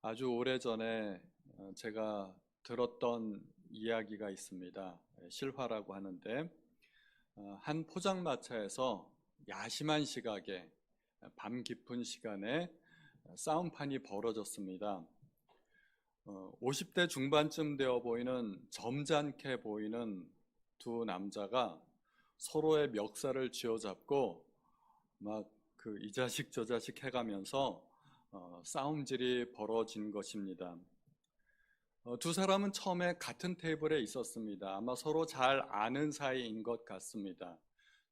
아주 오래전에 제가 들었던 이야기가 있습니다. 실화라고 하는데 한 포장마차에서 야심한 시각에 밤 깊은 시간에 싸움판이 벌어졌습니다. 50대 중반쯤 되어 보이는 점잖게 보이는 두 남자가 서로의 멱살을 쥐어잡고 막 이 자식 저 자식 해가면서 싸움질이 벌어진 것입니다. 두 사람은 처음에 같은 테이블에 있었습니다. 아마 서로 잘 아는 사이인 것 같습니다.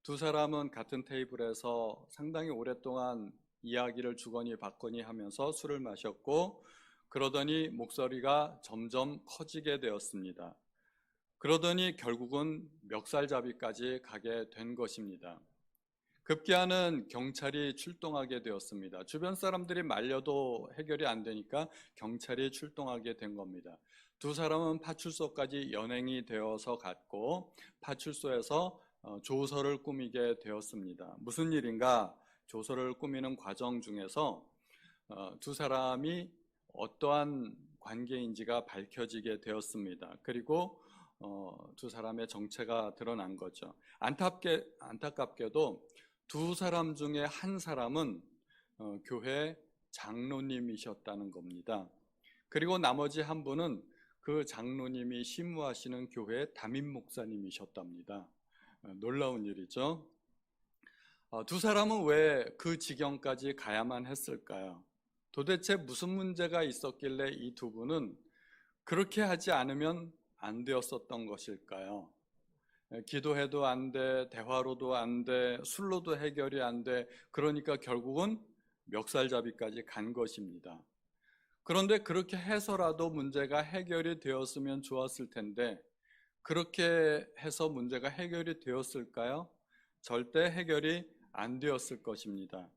두 사람은 같은 테이블에서 상당히 오랫동안 이야기를 주거니 받거니 하면서 술을 마셨고, 그러더니 목소리가 점점 커지게 되었습니다. 그러더니 결국은 멱살잡이까지 가게 된 것입니다. 급기야는 경찰이 출동하게 되었습니다. 주변 사람들이 말려도 해결이 안 되니까 경찰이 출동하게 된 겁니다. 두 사람은 파출소까지 연행이 되어서 갔고, 파출소에서 조서를 꾸미게 되었습니다. 무슨 일인가? 조서를 꾸미는 과정 중에서 두 사람이 어떠한 관계인지가 밝혀지게 되었습니다. 그리고 두 사람의 정체가 드러난 거죠. 안타깝게도 두 사람 중에 한 사람은 교회 장로님이셨다는 겁니다. 그리고 나머지 한 분은 그 장로님이 심무하시는 교회 담임 목사님이셨답니다. 놀라운 일이죠. 두 사람은 왜 그 지경까지 가야만 했을까요? 도대체 무슨 문제가 있었길래 이 두 분은 그렇게 하지 않으면 안 되었었던 것일까요? 기도해도 안 돼, 대화로도 안 돼, 술로도 해결이 안 돼. 그러니까 결국은 멱살잡이까지 간 것입니다. 그런데 그렇게 해서라도 문제가 해결이 되었으면 좋았을 텐데, 그렇게 해서 문제가 해결이 되었을까요? 절대 해결이 안 되었을 것입니다.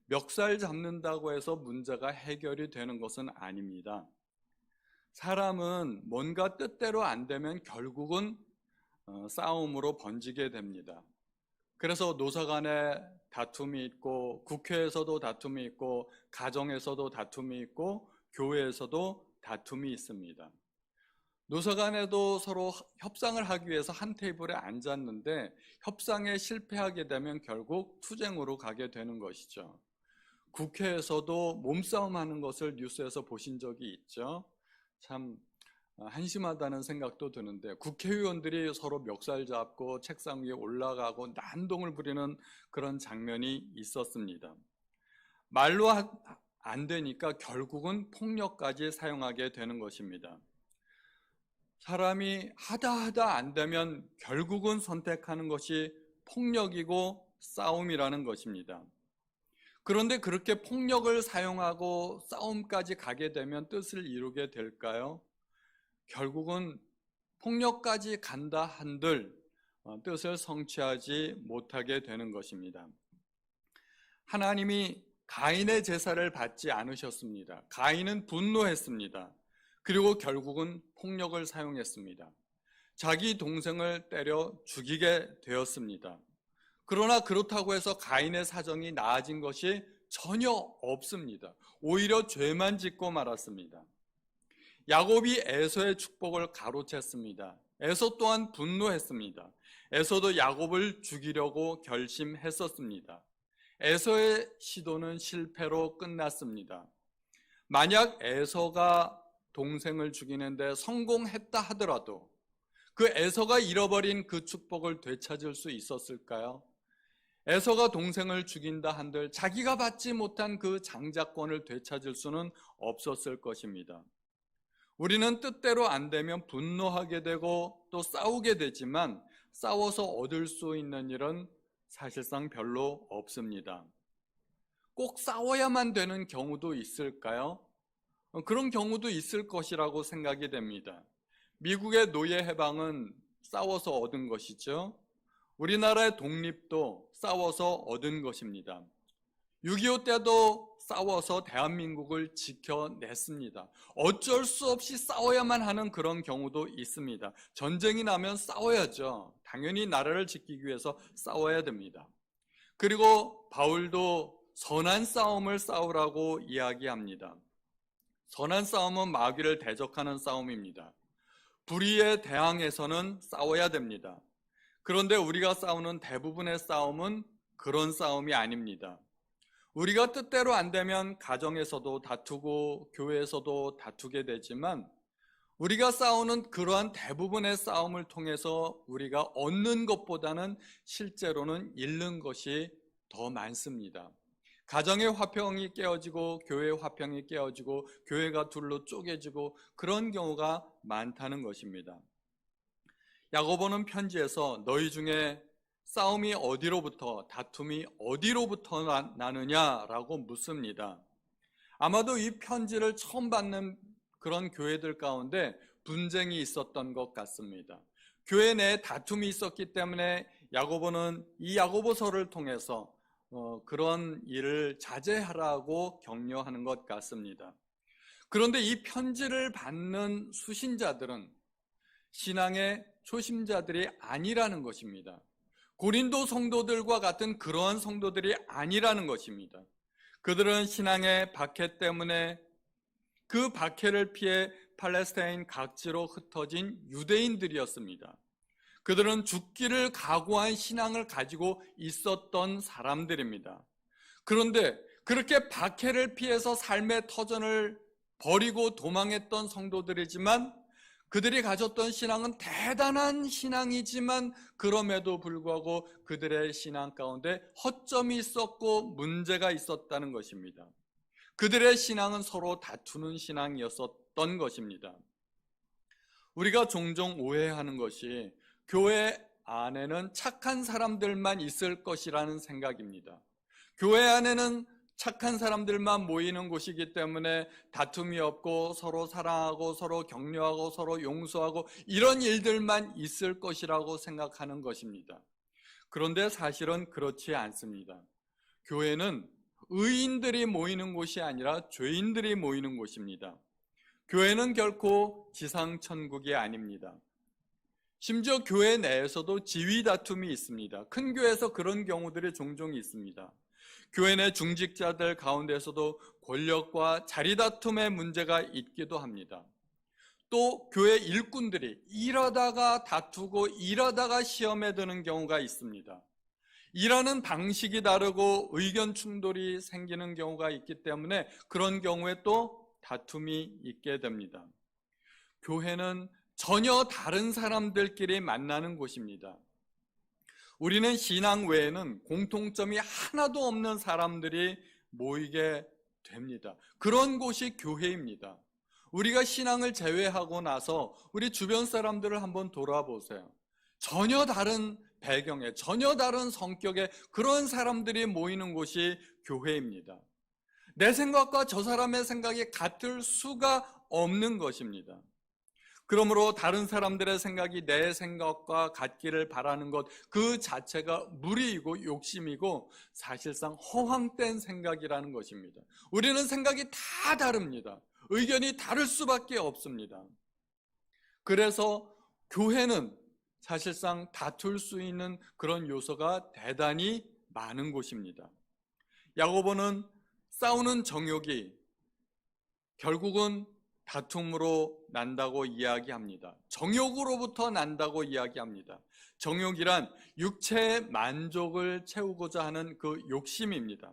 멱살 잡는다고 해서 문제가 해결이 되는 것은 아닙니다. 사람은 뭔가 뜻대로 안 되면 결국은 싸움으로 번지게 됩니다. 그래서 노사 간에 다툼이 있고, 국회에서도 다툼이 있고, 가정에서도 다툼이 있고, 교회에서도 다툼이 있습니다. 노사 간에도 서로 협상을 하기 위해서 한 테이블에 앉았는데, 협상에 실패하게 되면 결국 투쟁으로 가게 되는 것이죠. 국회에서도 몸싸움하는 것을 뉴스에서 보신 적이 있죠. 참 한심하다는 생각도 드는데, 국회의원들이 서로 멱살 잡고 책상 위에 올라가고 난동을 부리는 그런 장면이 있었습니다. 말로 안 되니까 결국은 폭력까지 사용하게 되는 것입니다. 사람이 하다 안 되면 결국은 선택하는 것이 폭력이고 싸움이라는 것입니다. 그런데 그렇게 폭력을 사용하고 싸움까지 가게 되면 뜻을 이루게 될까요? 결국은 폭력까지 간다 한들 뜻을 성취하지 못하게 되는 것입니다. 하나님이 가인의 제사를 받지 않으셨습니다. 가인은 분노했습니다. 그리고 결국은 폭력을 사용했습니다. 자기 동생을 때려 죽이게 되었습니다. 그러나 그렇다고 해서 가인의 사정이 나아진 것이 전혀 없습니다. 오히려 죄만 짓고 말았습니다. 야곱이 에서의 축복을 가로챘습니다. 에서 또한 분노했습니다. 에서도 야곱을 죽이려고 결심했었습니다. 에서의 시도는 실패로 끝났습니다. 만약 에서가 동생을 죽이는데 성공했다 하더라도 그 에서가 잃어버린 그 축복을 되찾을 수 있었을까요? 에서가 동생을 죽인다 한들 자기가 받지 못한 그 장자권을 되찾을 수는 없었을 것입니다. 우리는 뜻대로 안 되면 분노하게 되고 또 싸우게 되지만 싸워서 얻을 수 있는 일은 사실상 별로 없습니다. 꼭 싸워야만 되는 경우도 있을까요? 그런 경우도 있을 것이라고 생각이 됩니다. 미국의 노예 해방은 싸워서 얻은 것이죠. 우리나라의 독립도 싸워서 얻은 것입니다. 6.25 때도 싸워서 대한민국을 지켜냈습니다. 어쩔 수 없이 싸워야만 하는 그런 경우도 있습니다. 전쟁이 나면 싸워야죠. 당연히 나라를 지키기 위해서 싸워야 됩니다. 그리고 바울도 선한 싸움을 싸우라고 이야기합니다. 선한 싸움은 마귀를 대적하는 싸움입니다. 불의에 대항해서는 싸워야 됩니다. 그런데 우리가 싸우는 대부분의 싸움은 그런 싸움이 아닙니다. 우리가 뜻대로 안 되면 가정에서도 다투고 교회에서도 다투게 되지만 우리가 싸우는 그러한 대부분의 싸움을 통해서 우리가 얻는 것보다는 실제로는 잃는 것이 더 많습니다. 가정의 화평이 깨어지고 교회의 화평이 깨어지고 교회가 둘로 쪼개지고 그런 경우가 많다는 것입니다. 야고보는 편지에서 너희 중에 싸움이 어디로부터, 다툼이 어디로부터 나느냐라고 묻습니다. 아마도 이 편지를 처음 받는 그런 교회들 가운데 분쟁이 있었던 것 같습니다. 교회 내에 다툼이 있었기 때문에 야고보는 이 야고보서를 통해서 그런 일을 자제하라고 격려하는 것 같습니다. 그런데 이 편지를 받는 수신자들은 신앙의 초심자들이 아니라는 것입니다. 고린도 성도들과 같은 그러한 성도들이 아니라는 것입니다. 그들은 신앙의 박해 때문에 그 박해를 피해 팔레스타인 각지로 흩어진 유대인들이었습니다. 그들은 죽기를 각오한 신앙을 가지고 있었던 사람들입니다. 그런데 그렇게 박해를 피해서 삶의 터전을 버리고 도망했던 성도들이지만 그들이 가졌던 신앙은 대단한 신앙이지만 그럼에도 불구하고 그들의 신앙 가운데 허점이 있었고 문제가 있었다는 것입니다. 그들의 신앙은 서로 다투는 신앙이었던 것입니다. 우리가 종종 오해하는 것이 교회 안에는 착한 사람들만 있을 것이라는 생각입니다. 교회 안에는 착한 사람들만 모이는 곳이기 때문에 다툼이 없고 서로 사랑하고 서로 격려하고 서로 용서하고 이런 일들만 있을 것이라고 생각하는 것입니다. 그런데 사실은 그렇지 않습니다. 교회는 의인들이 모이는 곳이 아니라 죄인들이 모이는 곳입니다. 교회는 결코 지상천국이 아닙니다. 심지어 교회 내에서도 지위 다툼이 있습니다. 큰 교회에서 그런 경우들이 종종 있습니다. 교회 내 중직자들 가운데서도 권력과 자리 다툼의 문제가 있기도 합니다. 또 교회 일꾼들이 일하다가 다투고 일하다가 시험에 드는 경우가 있습니다. 일하는 방식이 다르고 의견 충돌이 생기는 경우가 있기 때문에 그런 경우에 또 다툼이 있게 됩니다. 교회는 전혀 다른 사람들끼리 만나는 곳입니다. 우리는 신앙 외에는 공통점이 하나도 없는 사람들이 모이게 됩니다. 그런 곳이 교회입니다. 우리가 신앙을 제외하고 나서 우리 주변 사람들을 한번 돌아보세요. 전혀 다른 배경에, 전혀 다른 성격의 그런 사람들이 모이는 곳이 교회입니다. 내 생각과 저 사람의 생각이 같을 수가 없는 것입니다. 그러므로 다른 사람들의 생각이 내 생각과 같기를 바라는 것 그 자체가 무리이고 욕심이고 사실상 허황된 생각이라는 것입니다. 우리는 생각이 다 다릅니다. 의견이 다를 수밖에 없습니다. 그래서 교회는 사실상 다툴 수 있는 그런 요소가 대단히 많은 곳입니다. 야고보는 싸우는 정욕이 결국은 다툼으로 난다고 이야기합니다. 정욕으로부터 난다고 이야기합니다. 정욕이란 육체의 만족을 채우고자 하는 그 욕심입니다.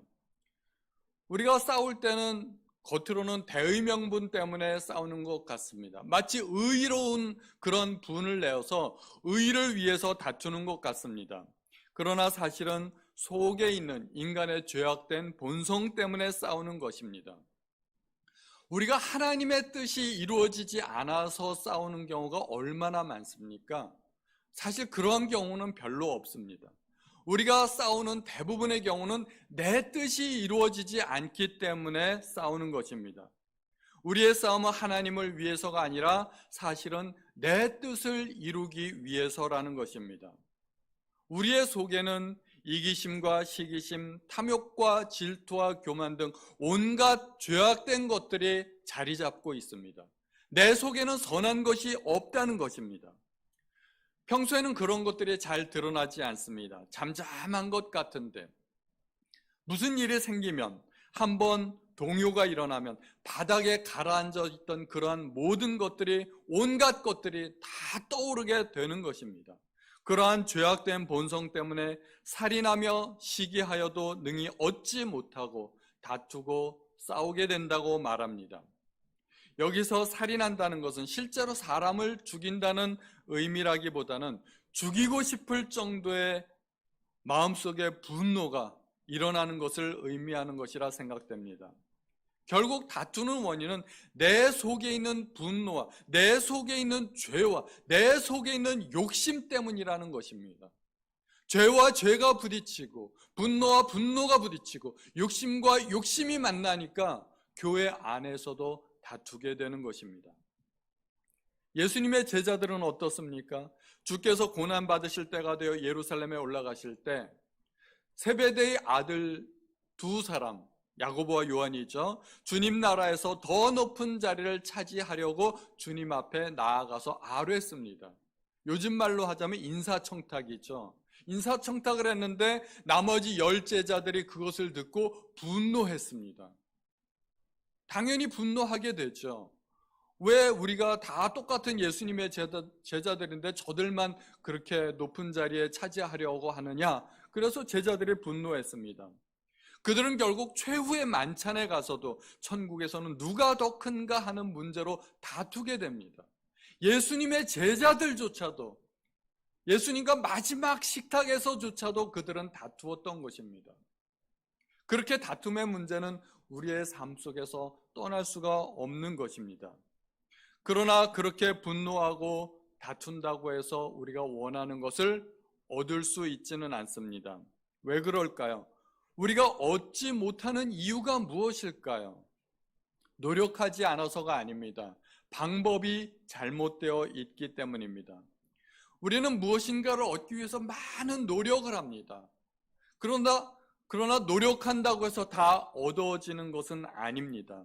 우리가 싸울 때는 겉으로는 대의 명분 때문에 싸우는 것 같습니다. 마치 의로운 그런 분을 내어서 의를 위해서 다투는 것 같습니다. 그러나 사실은 속에 있는 인간의 죄악된 본성 때문에 싸우는 것입니다. 우리가 하나님의 뜻이 이루어지지 않아서 싸우는 경우가 얼마나 많습니까? 사실 그러한 경우는 별로 없습니다. 우리가 싸우는 대부분의 경우는 내 뜻이 이루어지지 않기 때문에 싸우는 것입니다. 우리의 싸움은 하나님을 위해서가 아니라 사실은 내 뜻을 이루기 위해서라는 것입니다. 우리의 속에는 이기심과 시기심, 탐욕과 질투와 교만 등 온갖 죄악된 것들이 자리 잡고 있습니다. 내 속에는 선한 것이 없다는 것입니다. 평소에는 그런 것들이 잘 드러나지 않습니다. 잠잠한 것 같은데 무슨 일이 생기면 한번 동요가 일어나면 바닥에 가라앉아 있던 그러한 모든 것들이, 온갖 것들이 다 떠오르게 되는 것입니다. 그러한 죄악된 본성 때문에 살인하며 시기하여도 능히 얻지 못하고 다투고 싸우게 된다고 말합니다. 여기서 살인한다는 것은 실제로 사람을 죽인다는 의미라기보다는 죽이고 싶을 정도의 마음속에 분노가 일어나는 것을 의미하는 것이라 생각됩니다. 결국 다투는 원인은 내 속에 있는 분노와 내 속에 있는 죄와 내 속에 있는 욕심 때문이라는 것입니다. 죄와 죄가 부딪히고 분노와 분노가 부딪히고 욕심과 욕심이 만나니까 교회 안에서도 다투게 되는 것입니다. 예수님의 제자들은 어떻습니까? 주께서 고난받으실 때가 되어 예루살렘에 올라가실 때 세베대의 아들 두 사람, 야고보와 요한이죠. 주님 나라에서 더 높은 자리를 차지하려고 주님 앞에 나아가서 아뢰습니다. 요즘 말로 하자면 인사청탁이죠. 인사청탁을 했는데 나머지 10 제자들이 그것을 듣고 분노했습니다. 당연히 분노하게 되죠. 왜 우리가 다 똑같은 예수님의 제자들인데 저들만 그렇게 높은 자리에 차지하려고 하느냐? 그래서 제자들이 분노했습니다. 그들은 결국 최후의 만찬에 가서도 천국에서는 누가 더 큰가 하는 문제로 다투게 됩니다. 예수님의 제자들조차도, 예수님과 마지막 식탁에서조차도 그들은 다투었던 것입니다. 그렇게 다툼의 문제는 우리의 삶 속에서 떠날 수가 없는 것입니다. 그러나 그렇게 분노하고 다툰다고 해서 우리가 원하는 것을 얻을 수 있지는 않습니다. 왜 그럴까요? 우리가 얻지 못하는 이유가 무엇일까요? 노력하지 않아서가 아닙니다. 방법이 잘못되어 있기 때문입니다. 우리는 무엇인가를 얻기 위해서 많은 노력을 합니다. 그러나 노력한다고 해서 다 얻어지는 것은 아닙니다.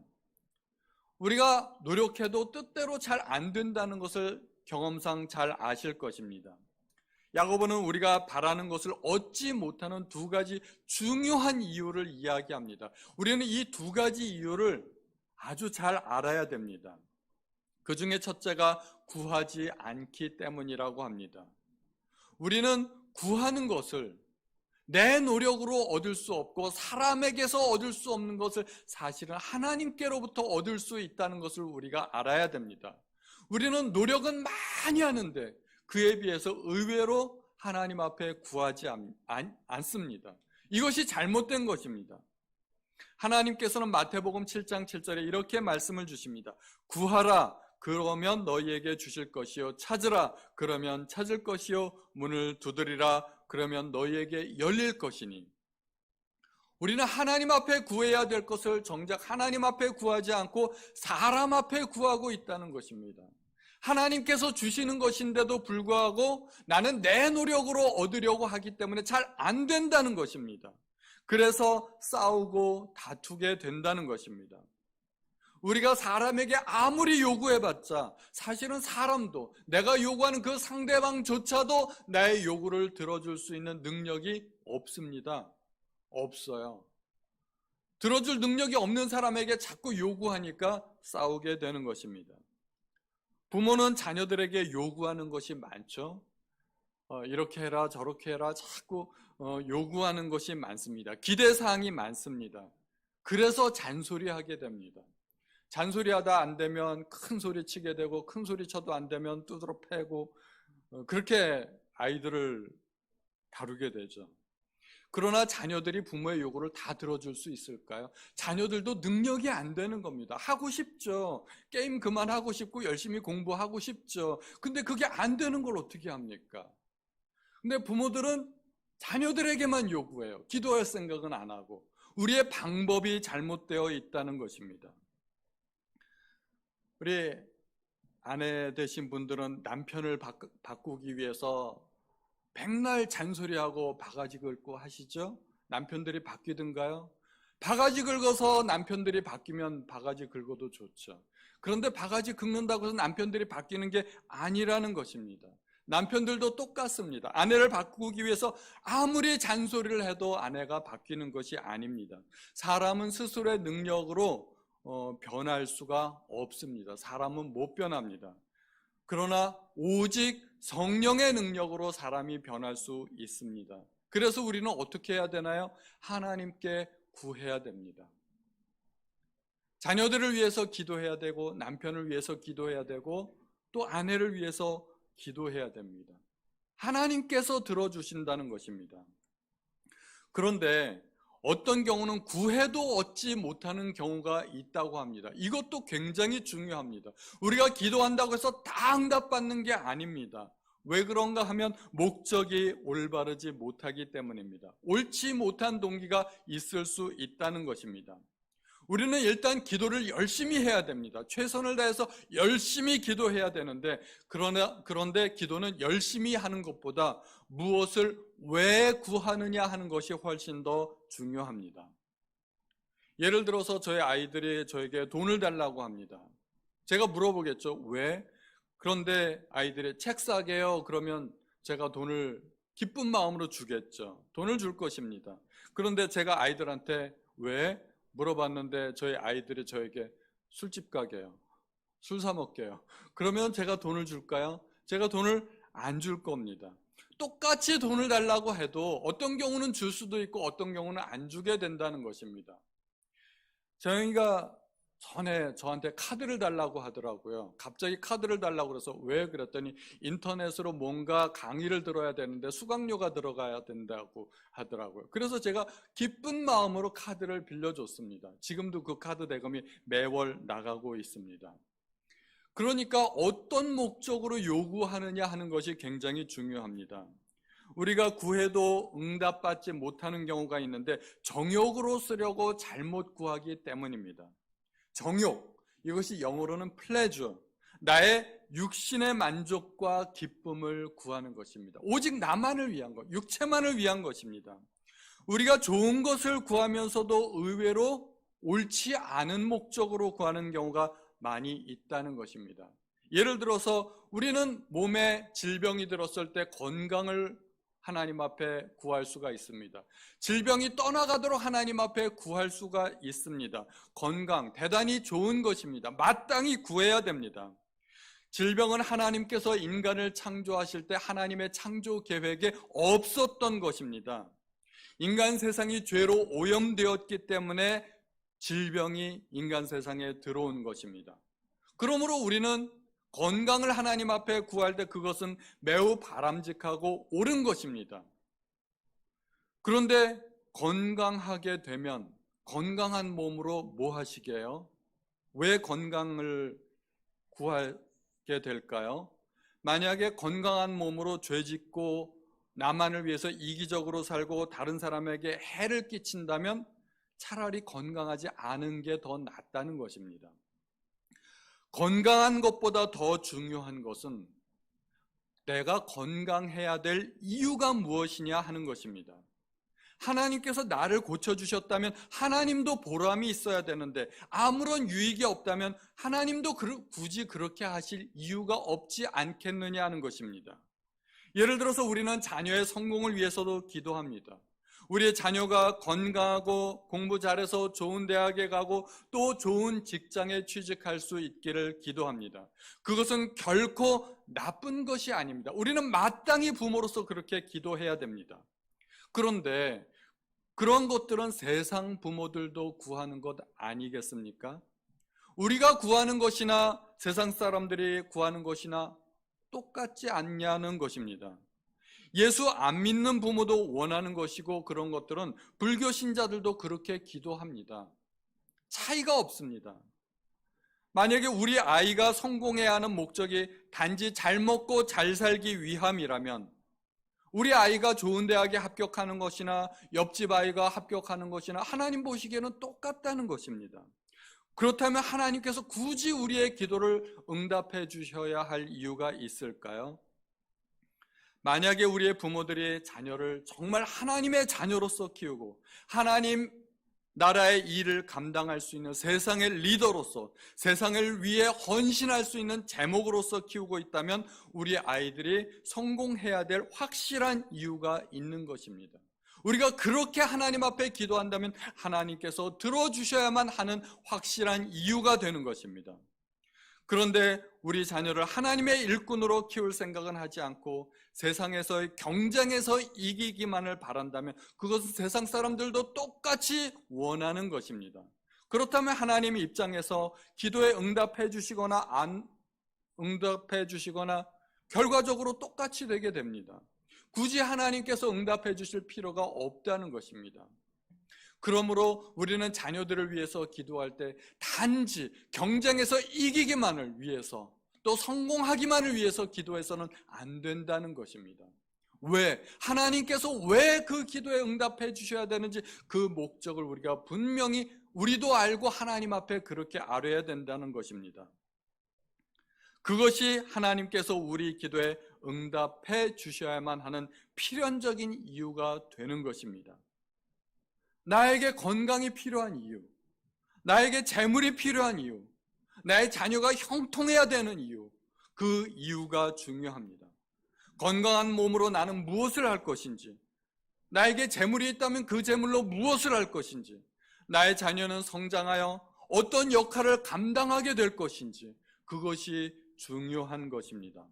우리가 노력해도 뜻대로 잘 안 된다는 것을 경험상 잘 아실 것입니다. 야고보는 우리가 바라는 것을 얻지 못하는 2가지 중요한 이유를 이야기합니다. 우리는 이 2가지 이유를 아주 잘 알아야 됩니다. 그 중에 첫째가 구하지 않기 때문이라고 합니다. 우리는 구하는 것을 내 노력으로 얻을 수 없고 사람에게서 얻을 수 없는 것을 사실은 하나님께로부터 얻을 수 있다는 것을 우리가 알아야 됩니다. 우리는 노력은 많이 하는데 그에 비해서 의외로 하나님 앞에 구하지 않습니다. 이것이 잘못된 것입니다. 하나님께서는 마태복음 7장 7절에 이렇게 말씀을 주십니다. 구하라, 그러면 너희에게 주실 것이요, 찾으라, 그러면 찾을 것이요, 문을 두드리라, 그러면 너희에게 열릴 것이니. 우리는 하나님 앞에 구해야 될 것을 정작 하나님 앞에 구하지 않고 사람 앞에 구하고 있다는 것입니다. 하나님께서 주시는 것인데도 불구하고 나는 내 노력으로 얻으려고 하기 때문에 잘 안 된다는 것입니다. 그래서 싸우고 다투게 된다는 것입니다. 우리가 사람에게 아무리 요구해봤자 사실은 사람도, 내가 요구하는 그 상대방조차도 나의 요구를 들어줄 수 있는 능력이 없습니다. 없어요. 들어줄 능력이 없는 사람에게 자꾸 요구하니까 싸우게 되는 것입니다. 부모는 자녀들에게 요구하는 것이 많죠. 이렇게 해라 저렇게 해라 자꾸 요구하는 것이 많습니다. 기대사항이 많습니다. 그래서 잔소리하게 됩니다. 잔소리하다 안 되면 큰 소리 치게 되고, 큰 소리 쳐도 안 되면 두드러 패고, 그렇게 아이들을 다루게 되죠. 그러나 자녀들이 부모의 요구를 다 들어줄 수 있을까요? 자녀들도 능력이 안 되는 겁니다. 하고 싶죠. 게임 그만하고 싶고 열심히 공부하고 싶죠. 근데 그게 안 되는 걸 어떻게 합니까? 근데 부모들은 자녀들에게만 요구해요. 기도할 생각은 안 하고. 우리의 방법이 잘못되어 있다는 것입니다. 우리 아내 되신 분들은 남편을 바꾸기 위해서 백날 잔소리하고 바가지 긁고 하시죠? 남편들이 바뀌든가요? 바가지 긁어서 남편들이 바뀌면 바가지 긁어도 좋죠. 그런데 바가지 긁는다고 해서 남편들이 바뀌는 게 아니라는 것입니다. 남편들도 똑같습니다. 아내를 바꾸기 위해서 아무리 잔소리를 해도 아내가 바뀌는 것이 아닙니다. 사람은 스스로의 능력으로 변할 수가 없습니다. 사람은 못 변합니다. 그러나 오직 성령의 능력으로 사람이 변할 수 있습니다. 그래서 우리는 어떻게 해야 되나요? 하나님께 구해야 됩니다. 자녀들을 위해서 기도해야 되고, 남편을 위해서 기도해야 되고, 또 아내를 위해서 기도해야 됩니다. 하나님께서 들어주신다는 것입니다. 그런데 어떤 경우는 구해도 얻지 못하는 경우가 있다고 합니다. 이것도 굉장히 중요합니다. 우리가 기도한다고 해서 다 응답받는 게 아닙니다. 왜 그런가 하면 목적이 올바르지 못하기 때문입니다. 옳지 못한 동기가 있을 수 있다는 것입니다. 우리는 일단 기도를 열심히 해야 됩니다. 최선을 다해서 열심히 기도해야 되는데, 그런데 기도는 열심히 하는 것보다 무엇을 왜 구하느냐 하는 것이 훨씬 더 중요합니다. 예를 들어서 저희 아이들이 저에게 돈을 달라고 합니다. 제가 물어보겠죠. 왜? 그런데 아이들이 책 사게요. 그러면 제가 돈을 기쁜 마음으로 주겠죠. 돈을 줄 것입니다. 그런데 제가 아이들한테 왜? 물어봤는데 저희 아이들이 저에게 술집 가게요. 술 사 먹게요. 그러면 제가 돈을 줄까요? 제가 돈을 안 줄 겁니다. 똑같이 돈을 달라고 해도 어떤 경우는 줄 수도 있고 어떤 경우는 안 주게 된다는 것입니다. 저희가 전에 저한테 카드를 달라고 하더라고요. 갑자기 카드를 달라고 그래서 왜 그랬더니 인터넷으로 뭔가 강의를 들어야 되는데 수강료가 들어가야 된다고 하더라고요. 그래서 제가 기쁜 마음으로 카드를 빌려줬습니다. 지금도 그 카드 대금이 매월 나가고 있습니다. 그러니까 어떤 목적으로 요구하느냐 하는 것이 굉장히 중요합니다. 우리가 구해도 응답받지 못하는 경우가 있는데 정욕으로 쓰려고 잘못 구하기 때문입니다. 정욕, 이것이 영어로는 pleasure, 나의 육신의 만족과 기쁨을 구하는 것입니다. 오직 나만을 위한 것, 육체만을 위한 것입니다. 우리가 좋은 것을 구하면서도 의외로 옳지 않은 목적으로 구하는 경우가 많이 있다는 것입니다. 예를 들어서 우리는 몸에 질병이 들었을 때 건강을 하나님 앞에 구할 수가 있습니다. 질병이 떠나가도록 하나님 앞에 구할 수가 있습니다. 건강, 대단히 좋은 것입니다. 마땅히 구해야 됩니다. 질병은 하나님께서 인간을 창조하실 때 하나님의 창조 계획에 없었던 것입니다. 인간 세상이 죄로 오염되었기 때문에 질병이 인간 세상에 들어온 것입니다. 그러므로 우리는 건강을 하나님 앞에 구할 때 그것은 매우 바람직하고 옳은 것입니다. 그런데 건강하게 되면 건강한 몸으로 뭐 하시게요? 왜 건강을 구하게 될까요? 만약에 건강한 몸으로 죄짓고 나만을 위해서 이기적으로 살고 다른 사람에게 해를 끼친다면 차라리 건강하지 않은 게 더 낫다는 것입니다. 건강한 것보다 더 중요한 것은 내가 건강해야 될 이유가 무엇이냐 하는 것입니다. 하나님께서 나를 고쳐주셨다면 하나님도 보람이 있어야 되는데 아무런 유익이 없다면 하나님도 굳이 그렇게 하실 이유가 없지 않겠느냐 하는 것입니다. 예를 들어서 우리는 자녀의 성공을 위해서도 기도합니다. 우리의 자녀가 건강하고 공부 잘해서 좋은 대학에 가고 또 좋은 직장에 취직할 수 있기를 기도합니다. 그것은 결코 나쁜 것이 아닙니다. 우리는 마땅히 부모로서 그렇게 기도해야 됩니다. 그런데 그런 것들은 세상 부모들도 구하는 것 아니겠습니까? 우리가 구하는 것이나 세상 사람들이 구하는 것이나 똑같지 않냐는 것입니다. 예수 안 믿는 부모도 원하는 것이고 그런 것들은 불교 신자들도 그렇게 기도합니다. 차이가 없습니다. 만약에 우리 아이가 성공해야 하는 목적이 단지 잘 먹고 잘 살기 위함이라면 우리 아이가 좋은 대학에 합격하는 것이나 옆집 아이가 합격하는 것이나 하나님 보시기에는 똑같다는 것입니다. 그렇다면 하나님께서 굳이 우리의 기도를 응답해 주셔야 할 이유가 있을까요? 만약에 우리의 부모들이 자녀를 정말 하나님의 자녀로서 키우고 하나님 나라의 일을 감당할 수 있는 세상의 리더로서 세상을 위해 헌신할 수 있는 제목으로서 키우고 있다면 우리 아이들이 성공해야 될 확실한 이유가 있는 것입니다. 우리가 그렇게 하나님 앞에 기도한다면 하나님께서 들어주셔야만 하는 확실한 이유가 되는 것입니다. 그런데 우리 자녀를 하나님의 일꾼으로 키울 생각은 하지 않고 세상에서의 경쟁에서 이기기만을 바란다면 그것은 세상 사람들도 똑같이 원하는 것입니다. 그렇다면 하나님의 입장에서 기도에 응답해 주시거나 안 응답해 주시거나 결과적으로 똑같이 되게 됩니다. 굳이 하나님께서 응답해 주실 필요가 없다는 것입니다. 그러므로 우리는 자녀들을 위해서 기도할 때 단지 경쟁에서 이기기만을 위해서 또 성공하기만을 위해서 기도해서는 안 된다는 것입니다. 왜? 하나님께서 왜 그 기도에 응답해 주셔야 되는지 그 목적을 우리가 분명히 우리도 알고 하나님 앞에 그렇게 알아야 된다는 것입니다. 그것이 하나님께서 우리 기도에 응답해 주셔야만 하는 필연적인 이유가 되는 것입니다. 나에게 건강이 필요한 이유, 나에게 재물이 필요한 이유, 나의 자녀가 형통해야 되는 이유, 그 이유가 중요합니다. 건강한 몸으로 나는 무엇을 할 것인지, 나에게 재물이 있다면 그 재물로 무엇을 할 것인지, 나의 자녀는 성장하여 어떤 역할을 감당하게 될 것인지, 그것이 중요한 것입니다.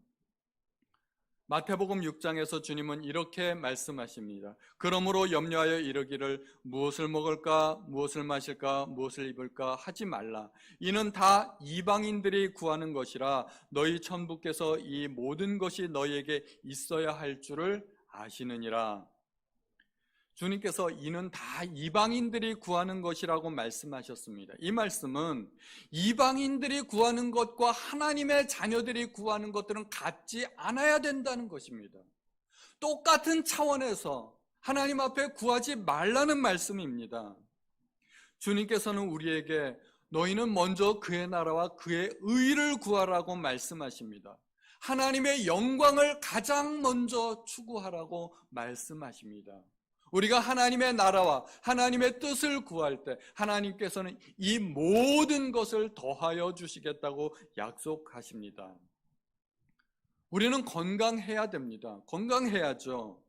마태복음 6장에서 주님은 이렇게 말씀하십니다. 그러므로 염려하여 이르기를 무엇을 먹을까, 무엇을 마실까, 무엇을 입을까 하지 말라. 이는 다 이방인들이 구하는 것이라 너희 천부께서 이 모든 것이 너희에게 있어야 할 줄을 아시느니라. 주님께서 이는 다 이방인들이 구하는 것이라고 말씀하셨습니다. 이 말씀은 이방인들이 구하는 것과 하나님의 자녀들이 구하는 것들은 같지 않아야 된다는 것입니다. 똑같은 차원에서 하나님 앞에 구하지 말라는 말씀입니다. 주님께서는 우리에게 너희는 먼저 그의 나라와 그의 의를 구하라고 말씀하십니다. 하나님의 영광을 가장 먼저 추구하라고 말씀하십니다. 우리가 하나님의 나라와 하나님의 뜻을 구할 때 하나님께서는 이 모든 것을 더하여 주시겠다고 약속하십니다. 우리는 건강해야 됩니다. 건강해야죠.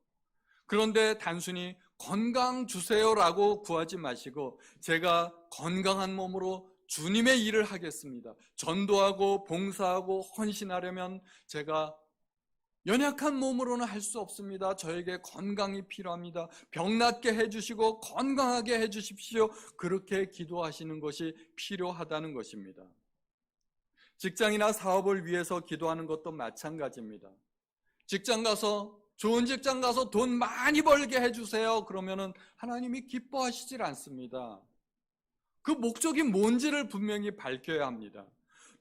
그런데 단순히 건강 주세요라고 구하지 마시고 제가 건강한 몸으로 주님의 일을 하겠습니다. 전도하고 봉사하고 헌신하려면 제가 연약한 몸으로는 할 수 없습니다. 저에게 건강이 필요합니다. 병 낫게 해주시고 건강하게 해주십시오. 그렇게 기도하시는 것이 필요하다는 것입니다. 직장이나 사업을 위해서 기도하는 것도 마찬가지입니다. 직장 가서 좋은 직장 가서 돈 많이 벌게 해주세요. 그러면은 하나님이 기뻐하시질 않습니다. 그 목적이 뭔지를 분명히 밝혀야 합니다.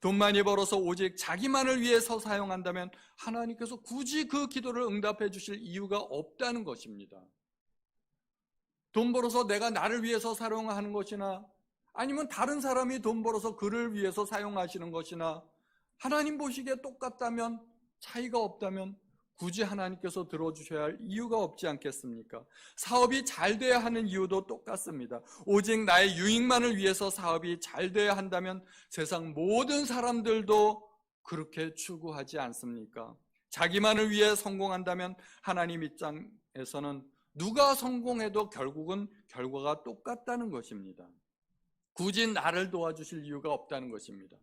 돈 많이 벌어서 오직 자기만을 위해서 사용한다면 하나님께서 굳이 그 기도를 응답해 주실 이유가 없다는 것입니다. 돈 벌어서 내가 나를 위해서 사용하는 것이나 아니면 다른 사람이 돈 벌어서 그를 위해서 사용하시는 것이나 하나님 보시기에 똑같다면 차이가 없다면 굳이 하나님께서 들어주셔야 할 이유가 없지 않겠습니까? 사업이 잘 돼야 하는 이유도 똑같습니다. 오직 나의 유익만을 위해서 사업이 잘 돼야 한다면 세상 모든 사람들도 그렇게 추구하지 않습니까? 자기만을 위해 성공한다면 하나님 입장에서는 누가 성공해도 결국은 결과가 똑같다는 것입니다. 굳이 나를 도와주실 이유가 없다는 것입니다.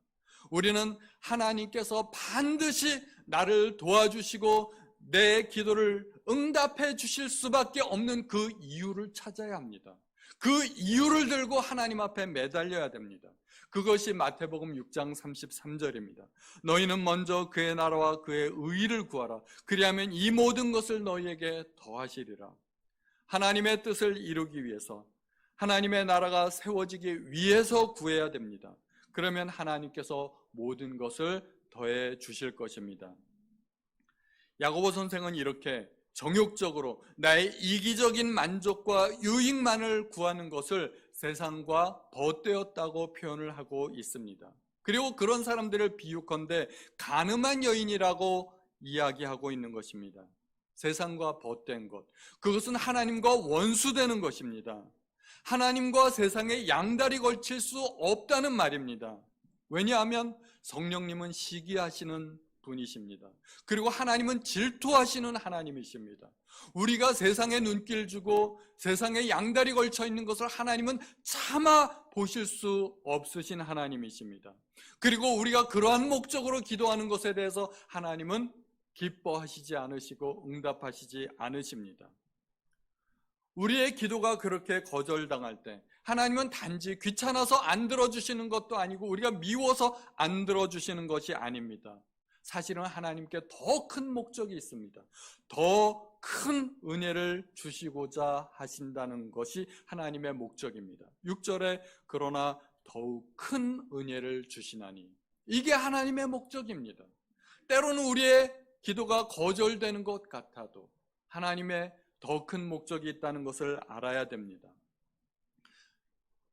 우리는 하나님께서 반드시 나를 도와주시고 내 기도를 응답해 주실 수밖에 없는 그 이유를 찾아야 합니다. 그 이유를 들고 하나님 앞에 매달려야 됩니다. 그것이 마태복음 6장 33절입니다. 너희는 먼저 그의 나라와 그의 의를 구하라. 그리하면 이 모든 것을 너희에게 더하시리라. 하나님의 뜻을 이루기 위해서 하나님의 나라가 세워지기 위해서 구해야 됩니다. 그러면 하나님께서 모든 것을 더해 주실 것입니다. 야고보 선생은 이렇게 정욕적으로 나의 이기적인 만족과 유익만을 구하는 것을 세상과 벗되었다고 표현을 하고 있습니다. 그리고 그런 사람들을 비유컨대 간음한 여인이라고 이야기하고 있는 것입니다. 세상과 벗된 것, 그것은 하나님과 원수되는 것입니다. 하나님과 세상에 양다리 걸칠 수 없다는 말입니다. 왜냐하면 성령님은 시기하시는 분이십니다. 그리고 하나님은 질투하시는 하나님이십니다. 우리가 세상에 눈길 주고 세상에 양다리 걸쳐 있는 것을 하나님은 참아 보실 수 없으신 하나님이십니다. 그리고 우리가 그러한 목적으로 기도하는 것에 대해서 하나님은 기뻐하시지 않으시고 응답하시지 않으십니다. 우리의 기도가 그렇게 거절당할 때 하나님은 단지 귀찮아서 안 들어주시는 것도 아니고 우리가 미워서 안 들어주시는 것이 아닙니다. 사실은 하나님께 더 큰 목적이 있습니다. 더 큰 은혜를 주시고자 하신다는 것이 하나님의 목적입니다. 6절에 그러나 더욱 큰 은혜를 주시나니, 이게 하나님의 목적입니다. 때로는 우리의 기도가 거절되는 것 같아도 하나님의 더 큰 목적이 있다는 것을 알아야 됩니다.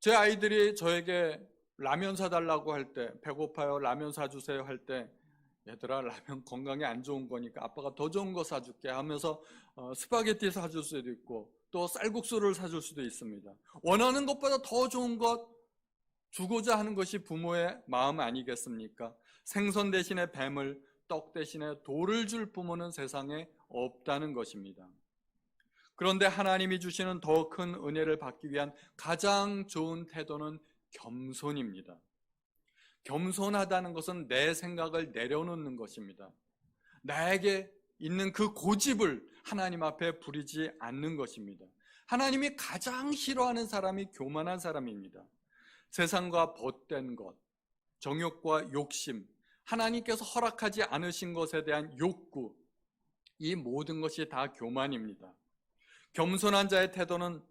제 아이들이 저에게 라면 사달라고 할 때, 배고파요, 라면 사주세요 할 때, 얘들아, 라면 건강에 안 좋은 거니까 아빠가 더 좋은 거 사줄게 하면서 스파게티 사줄 수도 있고 또 쌀국수를 사줄 수도 있습니다. 원하는 것보다 더 좋은 것 주고자 하는 것이 부모의 마음 아니겠습니까? 생선 대신에 뱀을, 떡 대신에 돌을 줄 부모는 세상에 없다는 것입니다. 그런데 하나님이 주시는 더 큰 은혜를 받기 위한 가장 좋은 태도는 겸손입니다. 겸손하다는 것은 내 생각을 내려놓는 것입니다. 나에게 있는 그 고집을 하나님 앞에 부리지 않는 것입니다. 하나님이 가장 싫어하는 사람이 교만한 사람입니다. 세상과 벗된 것, 정욕과 욕심, 하나님께서 허락하지 않으신 것에 대한 욕구, 이 모든 것이 다 교만입니다. 겸손한 자의 태도는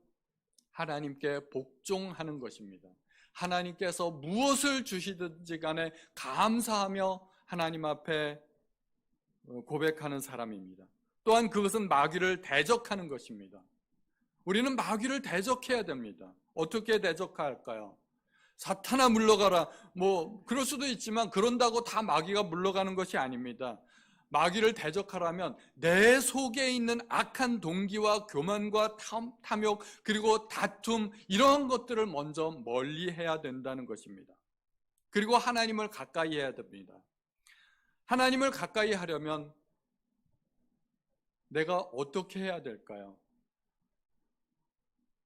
하나님께 복종하는 것입니다. 하나님께서 무엇을 주시든지 간에 감사하며 하나님 앞에 고백하는 사람입니다. 또한 그것은 마귀를 대적하는 것입니다. 우리는 마귀를 대적해야 됩니다. 어떻게 대적할까요? 사탄아 물러가라, 그럴 수도 있지만 그런다고 다 마귀가 물러가는 것이 아닙니다. 마귀를 대적하려면 내 속에 있는 악한 동기와 교만과 탐욕, 그리고 다툼, 이런 것들을 먼저 멀리해야 된다는 것입니다. 그리고 하나님을 가까이 해야 됩니다. 하나님을 가까이 하려면 내가 어떻게 해야 될까요?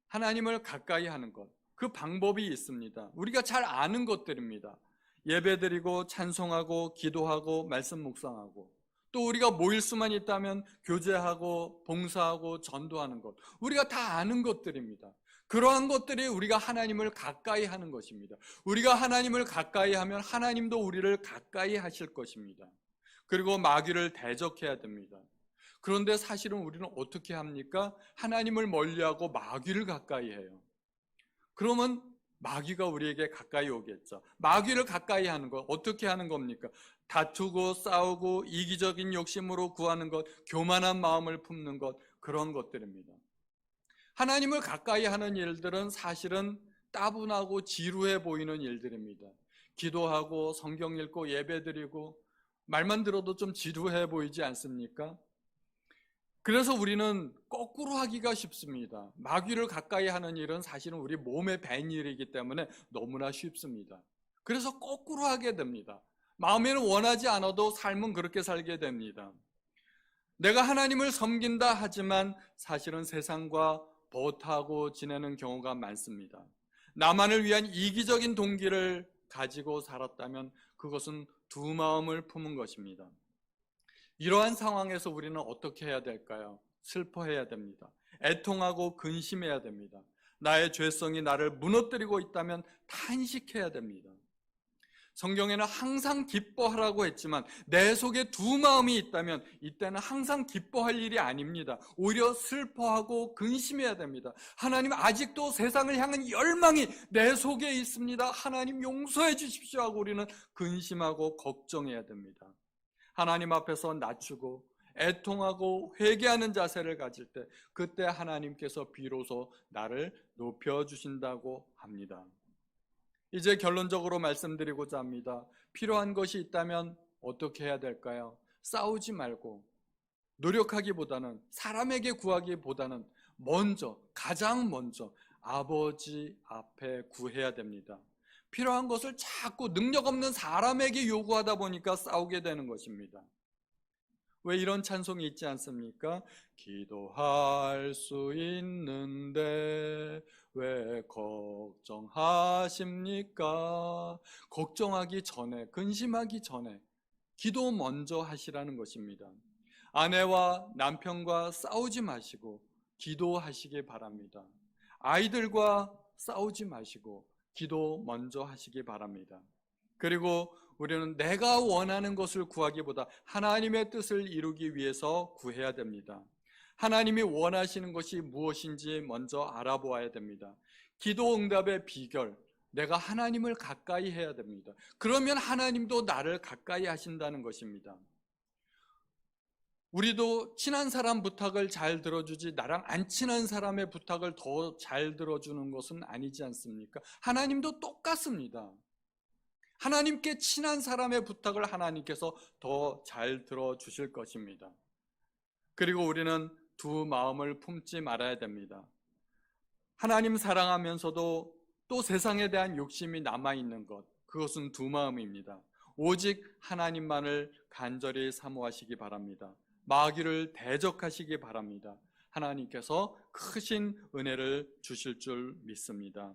하나님을 가까이 하는 것, 그 방법이 있습니다. 우리가 잘 아는 것들입니다. 예배드리고 찬송하고 기도하고 말씀 묵상하고, 또 우리가 모일 수만 있다면 교제하고 봉사하고 전도하는 것, 우리가 다 아는 것들입니다. 그러한 것들이 우리가 하나님을 가까이 하는 것입니다. 우리가 하나님을 가까이 하면 하나님도 우리를 가까이 하실 것입니다. 그리고 마귀를 대적해야 됩니다. 그런데 사실은 우리는 어떻게 합니까? 하나님을 멀리하고 마귀를 가까이 해요. 그러면 마귀가 우리에게 가까이 오겠죠. 마귀를 가까이 하는 것, 어떻게 하는 겁니까? 다투고 싸우고 이기적인 욕심으로 구하는 것, 교만한 마음을 품는 것, 그런 것들입니다. 하나님을 가까이 하는 일들은 사실은 따분하고 지루해 보이는 일들입니다. 기도하고 성경 읽고 예배드리고 말만 들어도 좀 지루해 보이지 않습니까? 그래서 우리는 거꾸로 하기가 쉽습니다. 마귀를 가까이 하는 일은 사실은 우리 몸에 밴 일이기 때문에 너무나 쉽습니다. 그래서 거꾸로 하게 됩니다. 마음에는 원하지 않아도 삶은 그렇게 살게 됩니다. 내가 하나님을 섬긴다 하지만 사실은 세상과 벗하고 지내는 경우가 많습니다. 나만을 위한 이기적인 동기를 가지고 살았다면 그것은 두 마음을 품은 것입니다. 이러한 상황에서 우리는 어떻게 해야 될까요? 슬퍼해야 됩니다. 애통하고 근심해야 됩니다. 나의 죄성이 나를 무너뜨리고 있다면 탄식해야 됩니다. 성경에는 항상 기뻐하라고 했지만 내 속에 두 마음이 있다면 이때는 항상 기뻐할 일이 아닙니다. 오히려 슬퍼하고 근심해야 됩니다. 하나님, 아직도 세상을 향한 열망이 내 속에 있습니다. 하나님 용서해 주십시오 하고 우리는 근심하고 걱정해야 됩니다. 하나님 앞에서 낮추고 애통하고 회개하는 자세를 가질 때 그때 하나님께서 비로소 나를 높여주신다고 합니다. 이제 결론적으로 말씀드리고자 합니다. 필요한 것이 있다면 어떻게 해야 될까요? 싸우지 말고 노력하기보다는, 사람에게 구하기보다는 가장 먼저 아버지 앞에 구해야 됩니다. 필요한 것을 자꾸 능력 없는 사람에게 요구하다 보니까 싸우게 되는 것입니다. 왜 이런 찬송이 있지 않습니까? 기도할 수 있는데 왜 걱정하십니까? 걱정하기 전에, 근심하기 전에 기도 먼저 하시라는 것입니다. 아내와 남편과 싸우지 마시고 기도하시기 바랍니다. 아이들과 싸우지 마시고 기도 먼저 하시기 바랍니다. 그리고 우리는 내가 원하는 것을 구하기보다 하나님의 뜻을 이루기 위해서 구해야 됩니다. 하나님이 원하시는 것이 무엇인지 먼저 알아보아야 됩니다. 기도 응답의 비결, 내가 하나님을 가까이 해야 됩니다. 그러면 하나님도 나를 가까이 하신다는 것입니다. 우리도 친한 사람 부탁을 잘 들어주지 나랑 안 친한 사람의 부탁을 더 잘 들어주는 것은 아니지 않습니까? 하나님도 똑같습니다. 하나님께 친한 사람의 부탁을 하나님께서 더 잘 들어주실 것입니다. 그리고 우리는 두 마음을 품지 말아야 됩니다. 하나님 사랑하면서도 또 세상에 대한 욕심이 남아있는 것, 그것은 두 마음입니다. 오직 하나님만을 간절히 사모하시기 바랍니다. 마귀를 대적하시기 바랍니다. 하나님께서 크신 은혜를 주실 줄 믿습니다.